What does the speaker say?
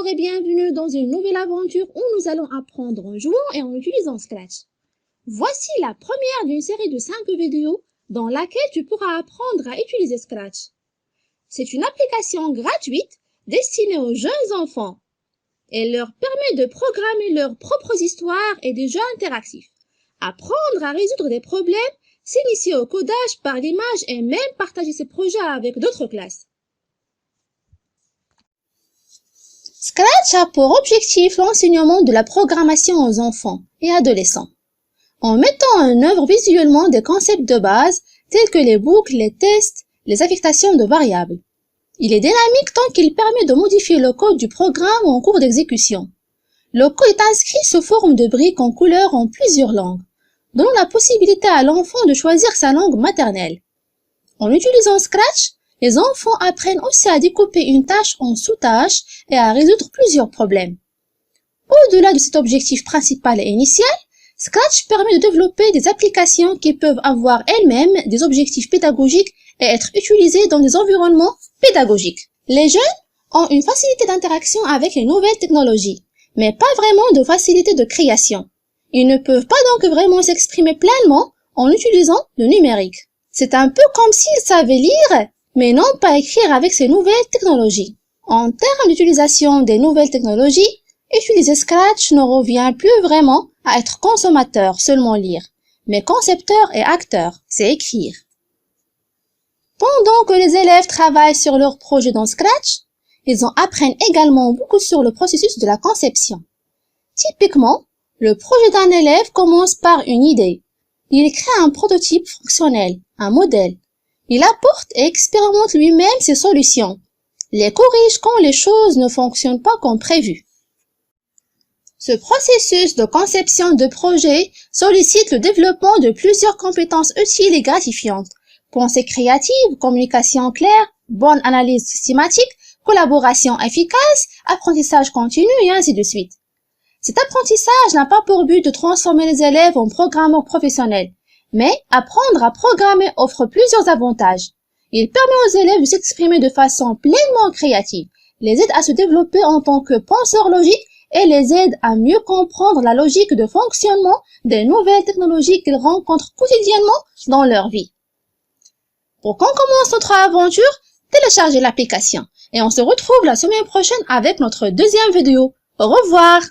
Bonjour et bienvenue dans une nouvelle aventure où nous allons apprendre en jouant et en utilisant Scratch. Voici la première d'une série de 5 vidéos dans laquelle tu pourras apprendre à utiliser Scratch. C'est une application gratuite destinée aux jeunes enfants. Elle leur permet de programmer leurs propres histoires et des jeux interactifs, apprendre à résoudre des problèmes, s'initier au codage par l'image et même partager ses projets avec d'autres classes. Scratch a pour objectif l'enseignement de la programmation aux enfants et adolescents, en mettant en œuvre visuellement des concepts de base tels que les boucles, les tests, les affectations de variables. Il est dynamique tant qu'il permet de modifier le code du programme en cours d'exécution. Le code est inscrit sous forme de briques en couleur en plusieurs langues, donnant la possibilité à l'enfant de choisir sa langue maternelle. En utilisant Scratch, les enfants apprennent aussi à découper une tâche en sous-tâches et à résoudre plusieurs problèmes. Au-delà de cet objectif principal et initial, Scratch permet de développer des applications qui peuvent avoir elles-mêmes des objectifs pédagogiques et être utilisées dans des environnements pédagogiques. Les jeunes ont une facilité d'interaction avec les nouvelles technologies, mais pas vraiment de facilité de création. Ils ne peuvent pas donc vraiment s'exprimer pleinement en utilisant le numérique. C'est un peu comme s'ils savaient lire, mais non pas écrire avec ces nouvelles technologies. En termes d'utilisation des nouvelles technologies, utiliser Scratch ne revient plus vraiment à être consommateur, seulement lire, mais concepteur et acteur, c'est écrire. Pendant que les élèves travaillent sur leurs projets dans Scratch, ils en apprennent également beaucoup sur le processus de la conception. Typiquement, le projet d'un élève commence par une idée. Il crée un prototype fonctionnel, un modèle. Il apporte et expérimente lui-même ses solutions, les corrige quand les choses ne fonctionnent pas comme prévu. Ce processus de conception de projet sollicite le développement de plusieurs compétences utiles et gratifiantes. Pensée créative, communication claire, bonne analyse systématique, collaboration efficace, apprentissage continu et ainsi de suite. Cet apprentissage n'a pas pour but de transformer les élèves en programmeurs professionnels, mais apprendre à programmer offre plusieurs avantages. Il permet aux élèves de s'exprimer de façon pleinement créative, les aide à se développer en tant que penseurs logiques et les aide à mieux comprendre la logique de fonctionnement des nouvelles technologies qu'ils rencontrent quotidiennement dans leur vie. Pour qu'on commence notre aventure, téléchargez l'application et on se retrouve la semaine prochaine avec notre deuxième vidéo. Au revoir!